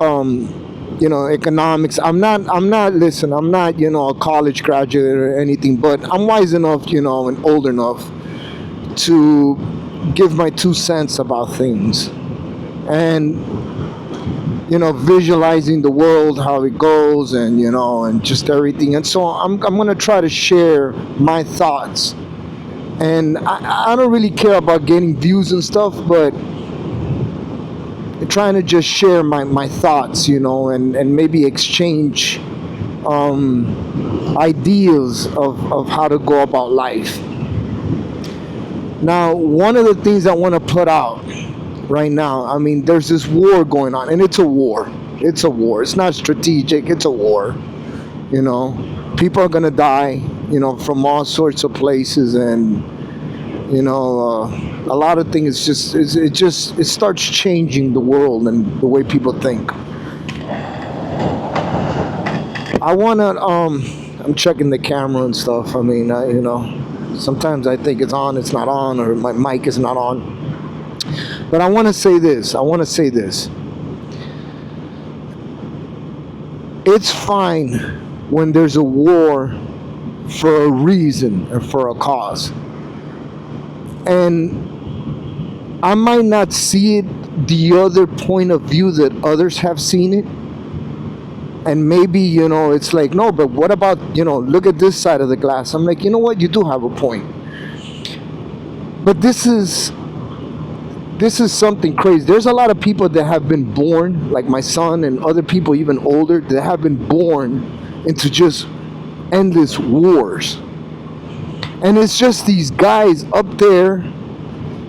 economics. Listen, I'm not, a college graduate or anything, but I'm wise enough, and old enough to give my 2 cents about things. And, visualizing the world, how it goes, and just everything. And so I'm going to try to share my thoughts. And I don't really care about getting views and stuff, but trying to just share my thoughts, and maybe exchange ideas of how to go about life. Now, one of the things I want to put out right now, I mean, there's this war going on, and it's a war. It's a war. It's not strategic. It's a war. People are going to die, from all sorts of places, and a lot of things. It starts changing the world and the way people think. I'm checking the camera and stuff. I mean, sometimes I think it's on, it's not on, or my mic is not on. But I want to say this. It's fine when there's a war for a reason and for a cause. And I might not see it the other point of view that others have seen it. And maybe, it's like, no, but what about, look at this side of the glass. I'm like, you know what? You do have a point. But this is something crazy. There's a lot of people that have been born, like my son and other people even older, that have been born into just endless wars. And it's just these guys up there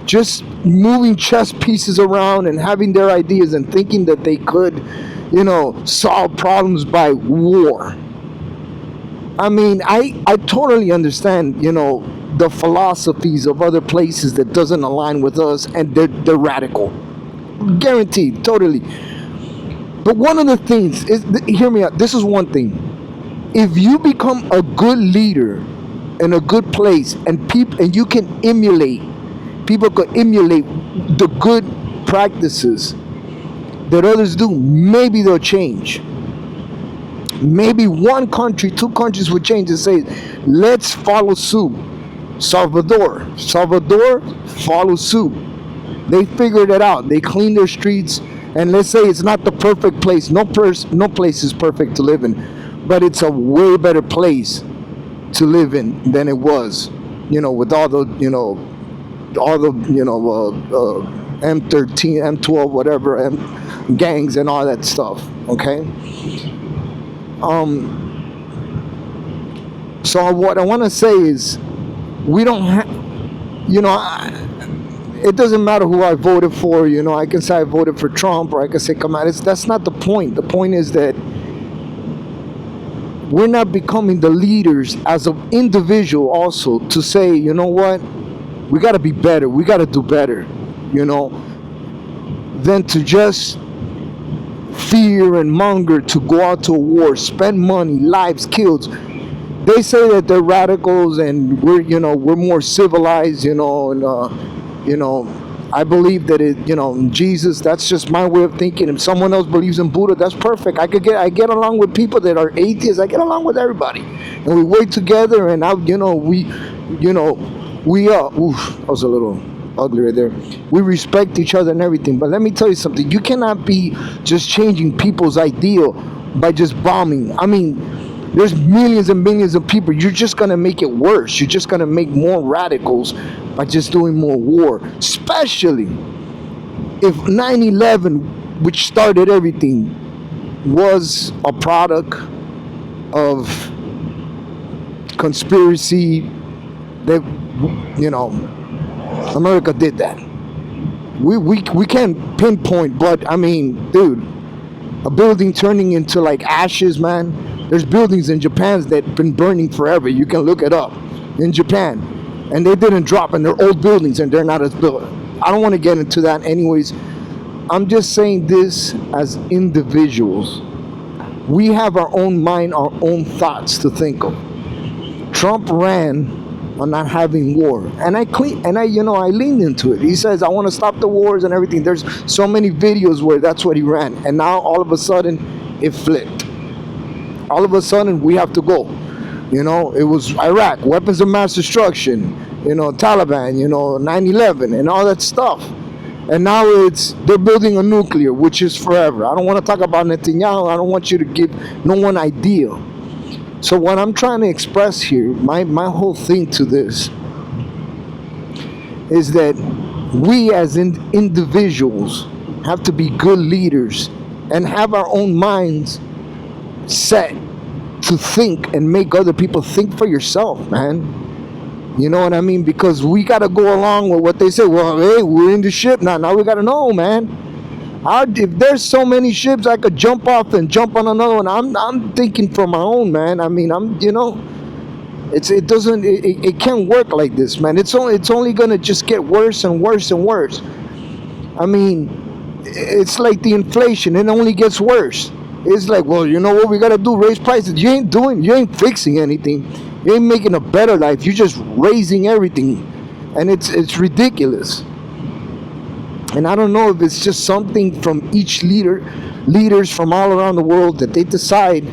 just moving chess pieces around and having their ideas and thinking that they could, solve problems by war. I mean, I totally understand, the philosophies of other places that doesn't align with us, and they're radical. Guaranteed, totally. But one of the things is, hear me out, this is one thing. If you become a good leader in a good place, and you can people can emulate the good practices that others do, maybe they'll change. Maybe one country, 2 countries would change and say, let's follow suit. Salvador follow suit. They figured it out. They cleaned their streets, and let's say it's not the perfect place. No place is perfect to live in, but it's a way better place to live in than it was, with all the M13, M12, whatever, gangs and all that stuff. Okay. So what I want to say is, we don't have, it doesn't matter who I voted for. I can say I voted for Trump, or I can say come out. That's not the point. The point is that we're not becoming the leaders as an individual also to say, you know what, we got to be better. We got to do better, than to just fear and monger to go out to a war, spend money, lives killed. They say that they're radicals and we're more civilized, and I believe that Jesus, that's just my way of thinking. If someone else believes in Buddha, that's perfect. I get along with people that are atheists. I get along with everybody, and we work together. And we that was a little ugly right there. We respect each other and everything. But let me tell you something. You cannot be just changing people's ideal by just bombing. I mean, there's millions and millions of people. You're just going to make it worse. You're just going to make more radicals by just doing more war. Especially if 9/11, which started everything, was a product of conspiracy that, America did that. We can't pinpoint, but I mean, dude, a building turning into like ashes, man. There's buildings in Japan that have been burning forever. You can look it up in Japan, and they didn't drop, and they're old buildings, and they're not as built. I don't want to get into that, anyways. I'm just saying this as individuals. We have our own mind, our own thoughts to think of. Trump ran on not having war. And I leaned into it. He says, I want to stop the wars and everything. There's so many videos where that's what he ran. And now all of a sudden it flipped. All of a sudden we have to go. It was Iraq, weapons of mass destruction, Taliban, 9/11 and all that stuff. And now they're building a nuclear, which is forever. I don't want to talk about Netanyahu. I don't want you to give no one idea. So what I'm trying to express here, my whole thing to this, is that we as individuals have to be good leaders and have our own minds set to think and make other people think for yourself, man. You know what I mean? Because we got to go along with what they say. Well, hey, we're in the ship now. Now we got to know, man. If there's so many ships I could jump off and jump on another one, I'm thinking for my own, man. I mean, it can't work like this, man. It's only gonna just get worse and worse and worse. I mean, it's like the inflation. It only gets worse. It's like, well, you know what we gotta do? Raise prices. You ain't fixing anything. You ain't making a better life. You're just raising everything, and it's ridiculous. And I don't know if it's just something from each leaders from all around the world, that they decide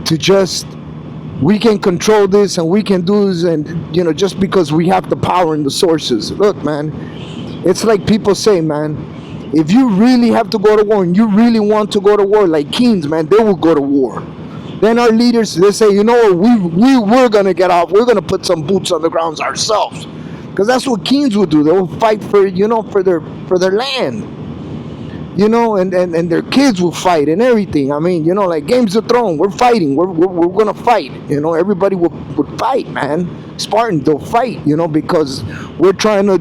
to just, we can control this and we can do this, and just because we have the power and the sources. Look, man, it's like people say, man, if you really have to go to war and you really want to go to war, like kings, man, they will go to war. Then our leaders, they say, we're gonna get off. We're gonna put some boots on the ground ourselves. Because that's what kings would do. They will fight for their land, and their kids will fight and everything. I mean, like Games of Thrones, we're fighting. We're gonna fight. Everybody would fight, man. Spartans, they'll fight. Because we're trying to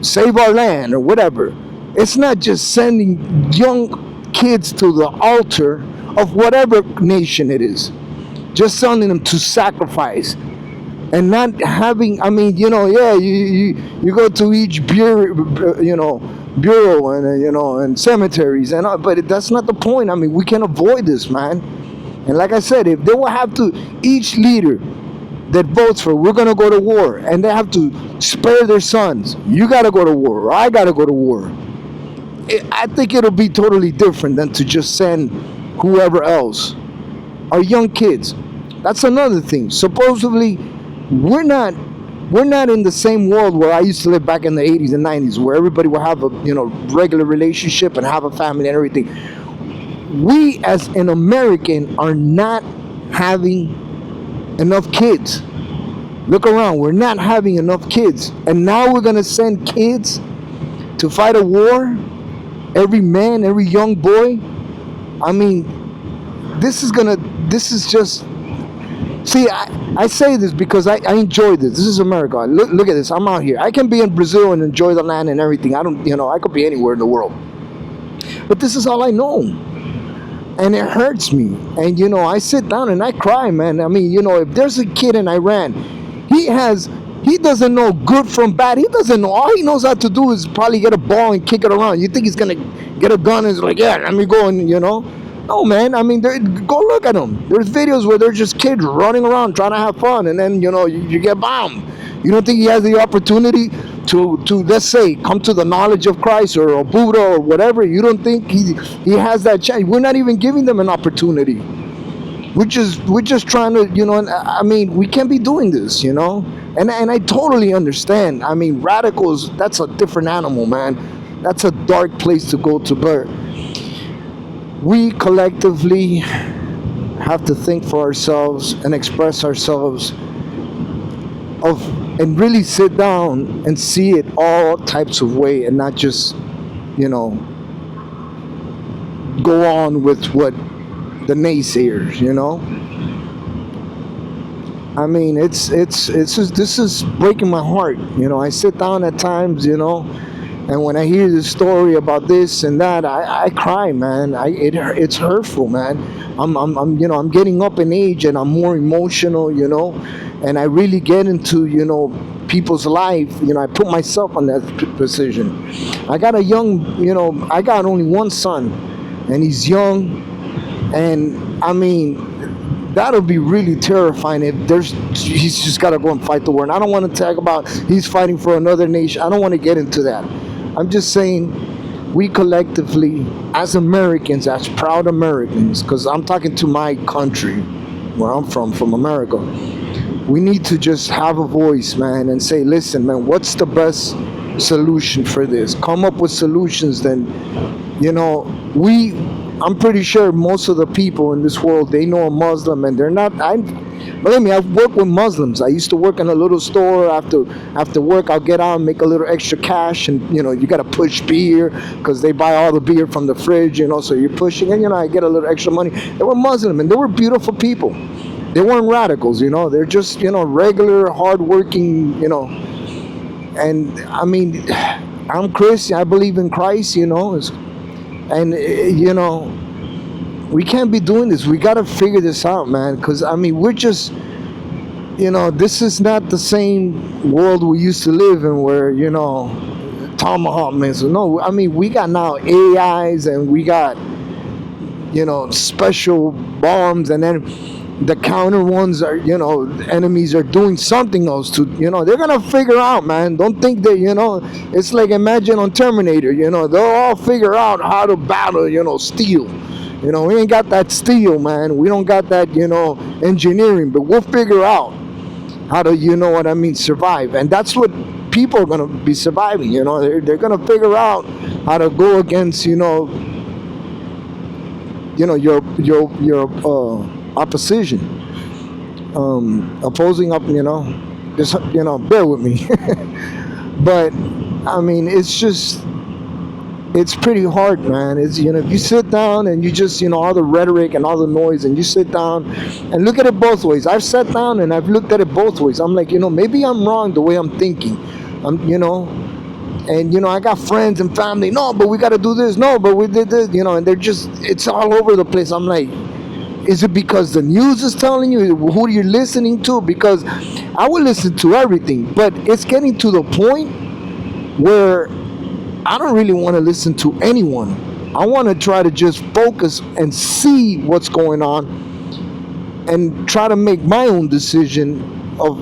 save our land or whatever. It's not just sending young kids to the altar of whatever nation it is, just sending them to sacrifice. And not having, I mean, you go to each bureau and cemeteries, but that's not the point. I mean, we can avoid this, man. And like I said, if they will have to, each leader that votes for, we're going to go to war, and they have to spare their sons, you got to go to war, or I got to go to war, I think it'll be totally different than to just send whoever else. Our young kids, that's another thing. Supposedly, we're not in the same world where I used to live back in the 80s and 90s, where everybody would have a regular relationship and have a family and everything. We as an American are not having enough kids. Look around, we're not having enough kids, and now we're gonna send kids to fight a war. Every man, every young boy. I mean, this is just. See, I say this because I enjoy this. This is America. Look at this. I'm out here. I can be in Brazil and enjoy the land and everything. I could be anywhere in the world. But this is all I know. And it hurts me. And, I sit down and I cry, man. I mean, if there's a kid in Iran, he doesn't know good from bad. He doesn't know. All he knows how to do is probably get a ball and kick it around. You think he's going to get a gun and is like, yeah, let me go and, No, man. I mean, go look at them. There's videos where they're just kids running around trying to have fun, and then you get bombed. You don't think he has the opportunity to let's say come to the knowledge of Christ or a Buddha or whatever? You don't think he has that chance? We're not even giving them an opportunity. We're just trying to I mean, we can't be doing this, And I totally understand. I mean, radicals, that's a different animal, man. That's a dark place to go to, but we collectively have to think for ourselves and express ourselves and really sit down and see it all types of way, and not just go on with what the naysayers. I mean, it's just, this is breaking my heart. I sit down at times, and when I hear the story about this and that, I cry, man. It's hurtful, man. I'm getting up in age and I'm more emotional, and I really get into, people's life. I put myself on that position. I got I got only one son, and he's young, and I mean, That'll be really terrifying if he's just got to go and fight the war. And I don't want to talk about he's fighting for another nation. I don't want to get into that. I'm just saying we collectively, as Americans, as proud Americans, because I'm talking to my country, where I'm from America, we need to just have a voice, man, and say, listen, man, what's the best solution for this? Come up with solutions. Then, we I'm pretty sure most of the people in this world, they know a Muslim, and they're not. Believe me, I've worked with Muslims. I used to work in a little store. After work, I'll get out and make a little extra cash, and you got to push beer because they buy all the beer from the fridge, so you're pushing, and I get a little extra money. They were Muslim, and they were beautiful people. They weren't radicals, they're just regular, hardworking, and I mean, I'm Christian. I believe in Christ, and we can't be doing this. We got to figure this out, man, because I mean, we're just, this is not the same world we used to live in, where tomahawk missiles. No, I mean, we got now AIs, and we got special bombs, and then the counter ones are, enemies are doing something else to, they're gonna figure out, man. Don't think that, it's like, imagine on Terminator, they'll all figure out how to battle, steel. We ain't got that steel, man. We don't got that, engineering, but we'll figure out how to, what I mean, survive. And that's what people are gonna be surviving, they're gonna figure out how to go against, your opposition, opposing up, just bear with me. But I mean, it's pretty hard, man. It's if you sit down and you just all the rhetoric and all the noise, and you sit down and look at it both ways. I've sat down and I've looked at it both ways. I'm like, maybe I'm wrong the way I'm thinking. And I got friends and family. No, but we got to do this. No, but we did this. And they're just, it's all over the place. I'm like, is it because the news is telling you who you're listening to? Because I would listen to everything, but it's getting to the point where I don't really want to listen to anyone. I want to try to just focus and see what's going on, and try to make my own decision of,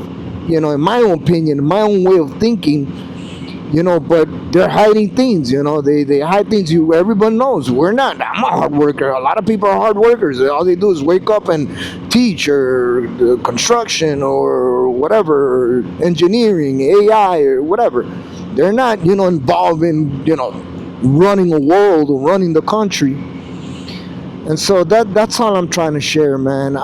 in my own opinion, in my own way of thinking. But they're hiding things, they hide things. Everyone knows we're not. I'm a hard worker. A lot of people are hard workers. All they do is wake up and teach, or construction, or whatever, or engineering, AI, or whatever. They're not, involved in, running a world or running the country. And so that's all I'm trying to share, man.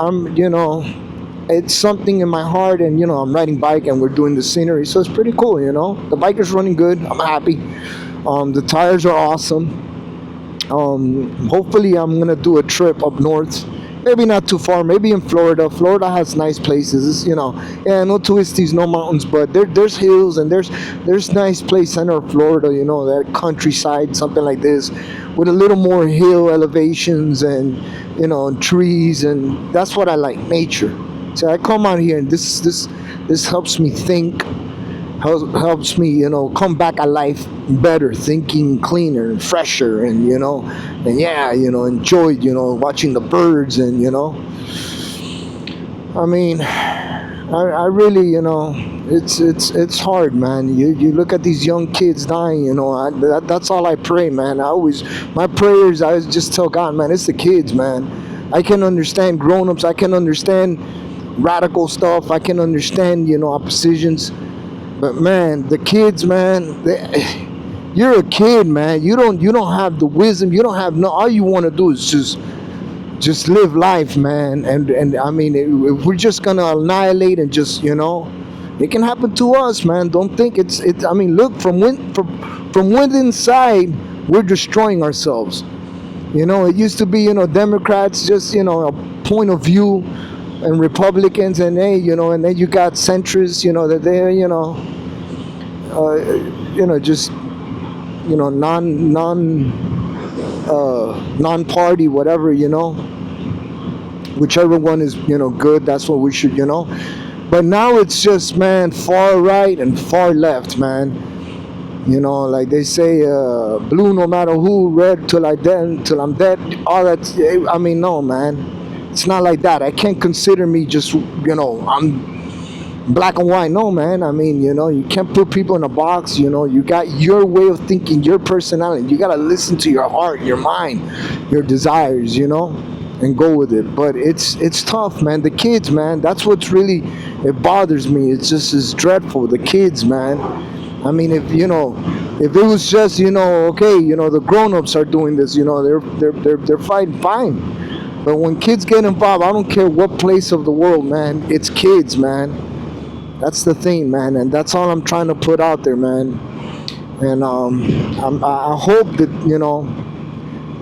It's something in my heart, and I'm riding bike, and we're doing the scenery, so it's pretty cool. The bike is running good. I'm happy. The tires are awesome. Hopefully I'm gonna do a trip up north, maybe not too far, maybe in Florida has nice places. Yeah, no twisties, no mountains, but there's hills, and there's nice place center of Florida, that countryside, something like this, with a little more hill elevations, and trees, and that's what I like, nature. So I come out here, and this helps me think, helps me, come back alive better, thinking cleaner and fresher, and and yeah, enjoy, watching the birds, and I mean, I really, it's hard, man. You look at these young kids dying, that's all I pray, man. My prayers, I just tell God, man, it's the kids, man. I can understand grown-ups, I can understand radical stuff, I can understand, oppositions, but man, the kids, man, you're a kid, man. You don't have the wisdom. You don't have no. All you want to do is just live life, man. And I mean, if we're just gonna annihilate, and just, it can happen to us, man. Don't think it's. I mean, look, from within inside, we're destroying ourselves. It used to be, Democrats, just, a point of view, and Republicans, and hey, and then you got centrists, that they're, just, non-party, whatever, whichever one is, good. That's what we should, But now it's just, man, far right and far left, man. Like they say, blue no matter who, red till I'm dead. All that. I mean, no, man. It's not like that. I can't consider me just, I'm black and white. No, man. I mean, you can't put people in a box. You got your way of thinking, your personality. You got to listen to your heart, your mind, your desires, and go with it. But it's tough, man. The kids, man, that's what's really, it bothers me. It's dreadful. The kids, man. I mean, if it was just, okay, the grown-ups are doing this, they're fighting fine. But when kids get involved, I don't care what place of the world, man. It's kids, man. That's the thing, man, and that's all I'm trying to put out there, man. And I hope that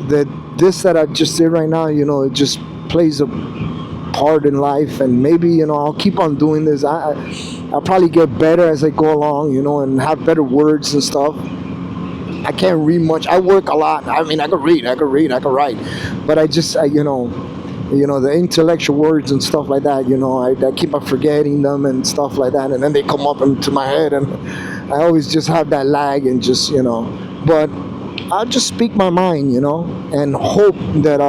that this that I just did right now, it just plays a part in life, and maybe I'll keep on doing this. I'll probably get better as I go along, and have better words and stuff. I can't read much. I work a lot. I mean, I could read, I could write, but the intellectual words and stuff like that, I keep on forgetting them and stuff like that, and then they come up into my head, and I always just have that lag, and just, but I'll just speak my mind, and hope that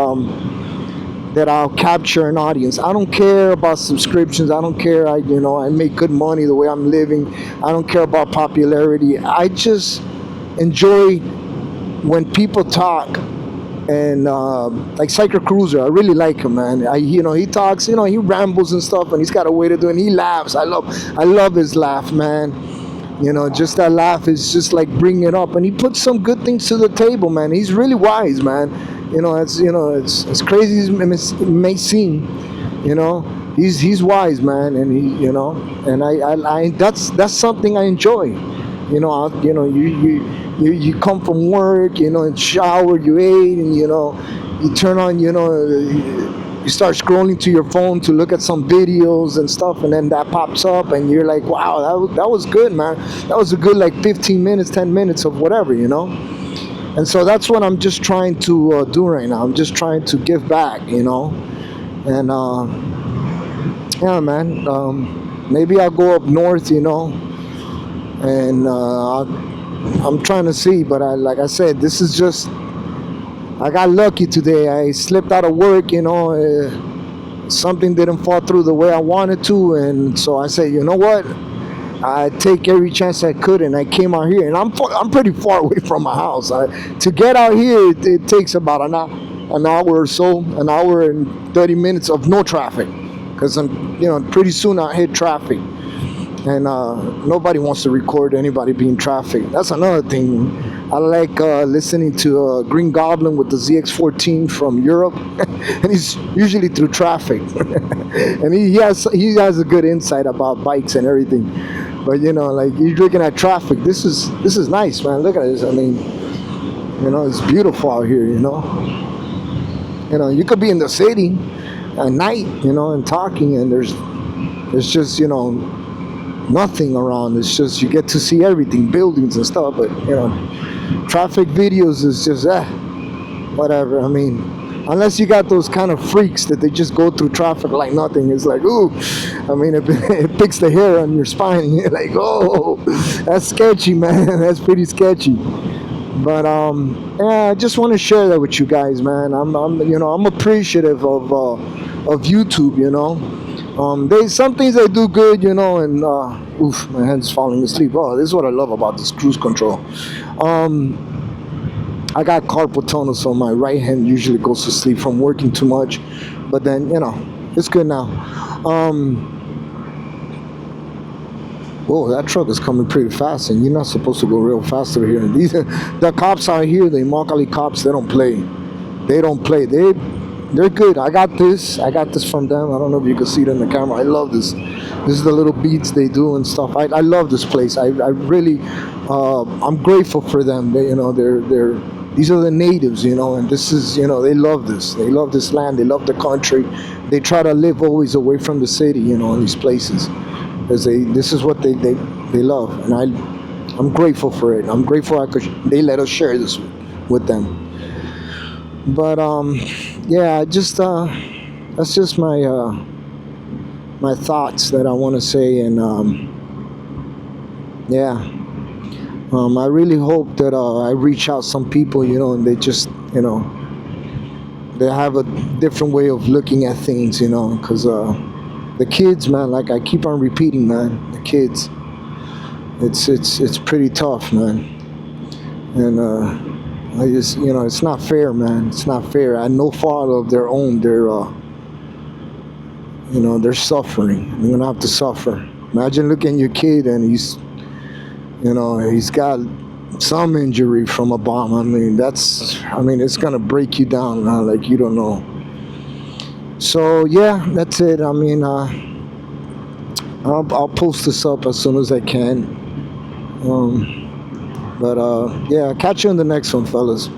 I'll capture an audience. I don't care about subscriptions. I don't care. I make good money the way I'm living. I don't care about popularity. I just enjoy when people talk, and like Cycle Cruiser, I really like him, man. He talks, he rambles and stuff, and he's got a way to do it. And he laughs. I love his laugh, man. Just that laugh is just like bringing it up, and he puts some good things to the table, man. He's really wise, man. It's as crazy as it may seem. He's wise, man, and and I that's something I enjoy. You come from work, and shower, you ate, and you turn on, you start scrolling to your phone to look at some videos and stuff, and then that pops up, and you're like, wow, that was good, man. That was a good, like, 15 minutes, 10 minutes of whatever, And so that's what I'm just trying to do right now. I'm just trying to give back, and yeah, man. Maybe I'll go up north, and I'm trying to see, but like I said, this is just, I got lucky today. I slipped out of work, something didn't fall through the way I wanted to, and so I said, you know what? I take every chance I could, and I came out here, and I'm pretty far away from my house. To get out here, it takes about an hour or so, an hour and 30 minutes of no traffic, because I'm, pretty soon I'll hit traffic. And nobody wants to record anybody being traffic. That's another thing. I like listening to Green Goblin with the ZX14 from Europe, and he's usually through traffic, and he has a good insight about bikes and everything. But like, you're looking at traffic. This is nice, man. Look at this. I mean, it's beautiful out here. You could be in the city at night, and talking, and there's just nothing around. It's just, you get to see everything, buildings and stuff, but traffic videos is just whatever. I mean, unless you got those kind of freaks that they just go through traffic like nothing. It's like, ooh, I mean, it picks the hair on your spine, and you're like, oh, that's sketchy, man. That's pretty sketchy. But yeah, I just want to share that with you guys, man. I'm appreciative of YouTube. There's some things I do good, and oof, my hand's falling asleep. Oh, this is what I love about this cruise control. I got carpal tunnel, so my right hand usually goes to sleep from working too much. But then, it's good now. Whoa, that truck is coming pretty fast, and you're not supposed to go real fast over here. And the cops out here, the Immokalee cops, they don't play. They don't play. They're good. I got this from them. I don't know if you can see it in the camera. I love this. This is the little beats they do and stuff. I love this place. I really, I'm grateful for them. These are the natives, and this is, they love this. They love this land. They love the country. They try to live always away from the city, in these places, because this is what they love, and I'm grateful for it. I'm grateful they let us share this with them. But yeah, just that's just my my thoughts that I want to say, and yeah, I really hope that I reach out some people, and they just they have a different way of looking at things, you know, because the kids, man, like I keep on repeating, man, the kids, it's pretty tough, man. And I just, you know, it's not fair, man. It's not fair. At no fault of their own, they're you know, they're suffering. They're gonna have to suffer. Imagine looking at your kid and he's, you know, he's got some injury from a bomb. I mean, I mean, it's gonna break you down, man, like you don't know. So yeah, that's it. I mean, I'll post this up as soon as I can. But yeah, catch you in the next one, fellas.